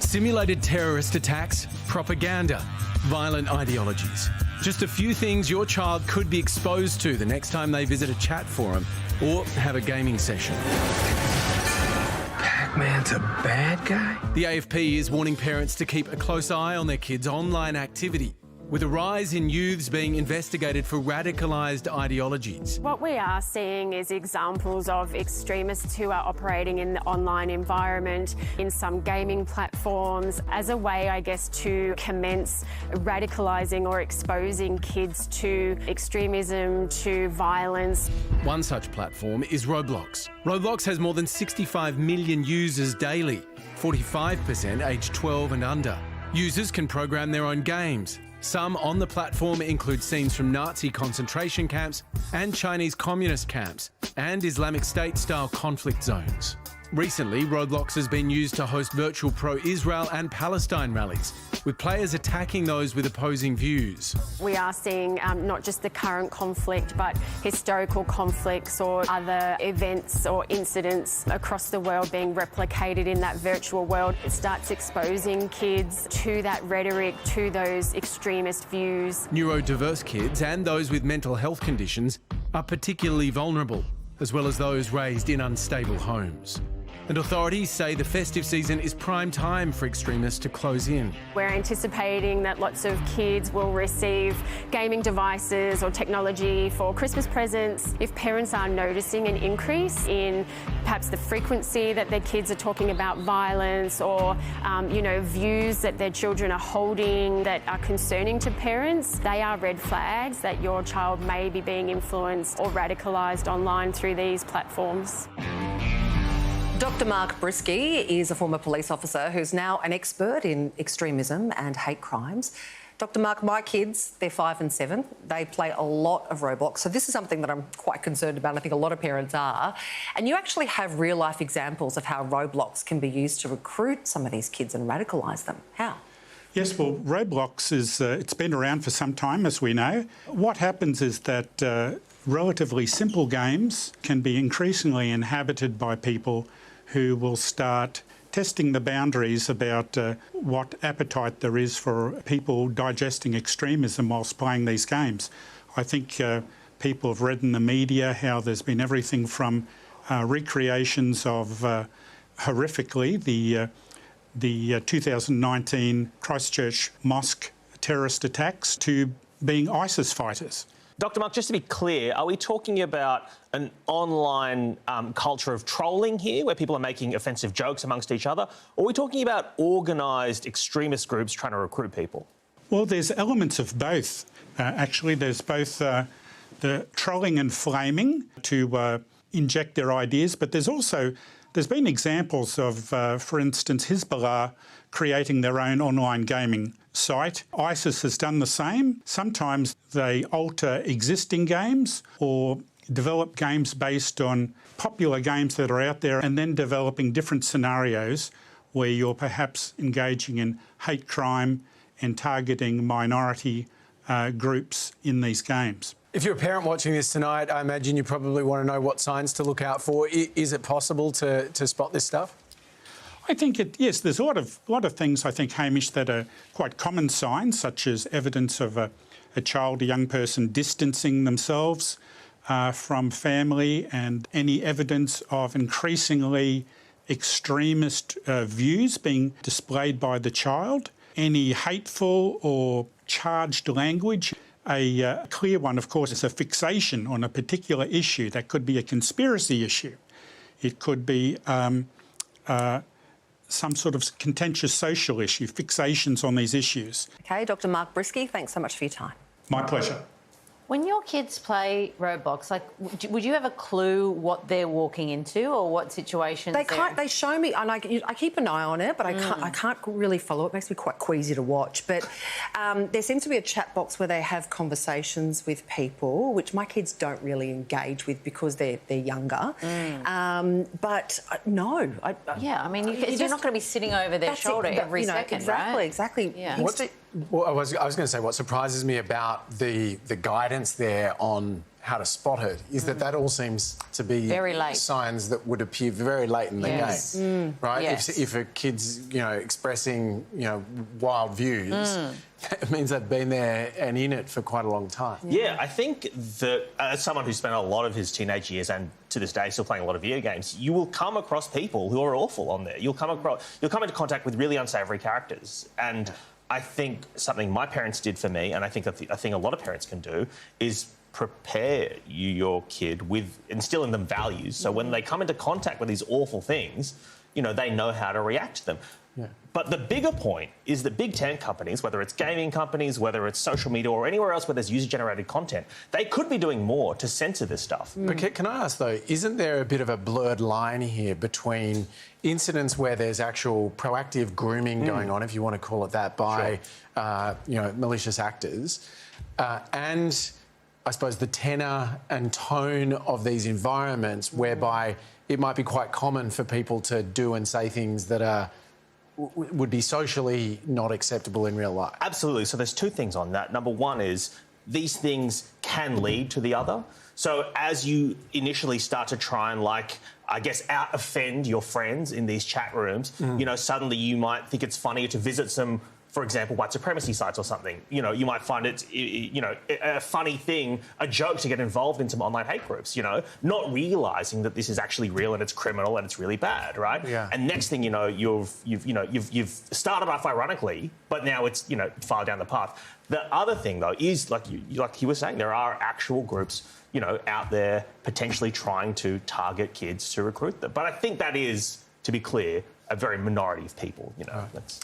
Simulated terrorist attacks, propaganda, violent ideologies. Just a few things your child could be exposed to the next time they visit a chat forum or have a gaming session. Pac-Man's a bad guy? The AFP is warning parents to keep a close eye on their kids' online activity, with a rise in youths being investigated for radicalised ideologies. What we are seeing is examples of extremists who are operating in the online environment, in some gaming platforms, as a way, I guess, to commence radicalising or exposing kids to extremism, to violence. One such platform is Roblox. Roblox has more than 65 million users daily, 45% aged 12 and under. Users can program their own games. Some on the platform include scenes from Nazi concentration camps and Chinese communist camps and Islamic State-style conflict zones. Recently, Roblox has been used to host virtual pro-Israel and Palestine rallies, with players attacking those with opposing views. We are seeing not just the current conflict, but historical conflicts or other events or incidents across the world being replicated in that virtual world. It starts exposing kids to that rhetoric, to those extremist views. Neurodiverse kids and those with mental health conditions are particularly vulnerable, as well as those raised in unstable homes. And authorities say the festive season is prime time for extremists to close in. We're anticipating that lots of kids will receive gaming devices or technology for Christmas presents. If parents are noticing an increase in perhaps the frequency that their kids are talking about violence or, views that their children are holding that are concerning to parents, they are red flags that your child may be being influenced or radicalised online through these platforms. Dr. Mark Briskey is a former police officer who's now an expert in extremism and hate crimes. Dr. Mark, my kids, they're 5 and 7. They play a lot of Roblox. So this is something that I'm quite concerned about, and I think a lot of parents are. And you actually have real-life examples of how Roblox can be used to recruit some of these kids and radicalise them. How? Yes, well, Roblox is, it's been around for some time, as we know. What happens is that relatively simple games can be increasingly inhabited by people who will start testing the boundaries about what appetite there is for people digesting extremism whilst playing these games. I think people have read in the media how there's been everything from recreations of, horrifically, the 2019 Christchurch mosque terrorist attacks to being ISIS fighters. Dr. Mark, just to be clear, are we talking about an online culture of trolling here, where people are making offensive jokes amongst each other, or are we talking about organised extremist groups trying to recruit people? Well, there's elements of both. Actually, there's both the trolling and flaming to inject their ideas, but there's been examples of, for instance, Hezbollah creating their own online gaming site. ISIS has done the same. Sometimes they alter existing games or develop games based on popular games that are out there and then developing different scenarios where you're perhaps engaging in hate crime and targeting minority groups in these games. If you're a parent watching this tonight, I imagine you probably want to know what signs to look out for. Is it possible to spot this stuff? I think yes, there's a lot of things, I think, Hamish, that are quite common signs, such as evidence of a child, a young person distancing themselves from family, and any evidence of increasingly extremist views being displayed by the child, any hateful or charged language. A clear one, of course, is a fixation on a particular issue. That could be a conspiracy issue. It could be some sort of contentious social issue, fixations on these issues. OK, Dr. Mark Briskey, thanks so much for your time. My pleasure. When your kids play Roblox, would you have a clue what they're walking into or what situations They show me, and I keep an eye on it, but I can't really follow it. It makes me quite queasy to watch. But there seems to be a chat box where they have conversations with people, which my kids don't really engage with because they're younger. But no. Yeah, I mean, you're not going to be sitting over their shoulder every second, exactly, right? Exactly. Yeah. Well, I was going to say what surprises me about the guidance there on how to spot it is that all seems to be Very late. signs that would appear very late in the Yes. game, right? Yes. If a kid's expressing wild views, it means they've been there and in it for quite a long time. Yeah, I think that as someone who spent a lot of his teenage years and to this day still playing a lot of video games, you will come across people who are awful on there. You'll come into contact with really unsavoury characters, and I think something my parents did for me, and I think a thing a lot of parents can do, is prepare your kid with instilling them values. So when they come into contact with these awful things, they know how to react to them. Yeah. But the bigger point is that big tech companies, whether it's gaming companies, whether it's social media or anywhere else where there's user-generated content, they could be doing more to censor this stuff. But can I ask, though, isn't there a bit of a blurred line here between incidents where there's actual proactive grooming going on, if you want to call it that, by malicious actors, and I suppose the tenor and tone of these environments whereby it might be quite common for people to do and say things that would be socially not acceptable in real life? Absolutely. So there's two things on that. Number one is these things can lead to the other. So as you initially start to try and out-offend your friends in these chat rooms, suddenly you might think it's funnier to visit some, for example, white supremacy sites or something. You might find it, a funny thing, a joke to get involved in some online hate groups, not realising that this is actually real and it's criminal and it's really bad, right? Yeah. And next thing you know, you've started off ironically, but now it's, far down the path. The other thing, though, is, like you were saying, there are actual groups, out there potentially trying to target kids to recruit them. But I think that is, to be clear, a very minority of people, That's...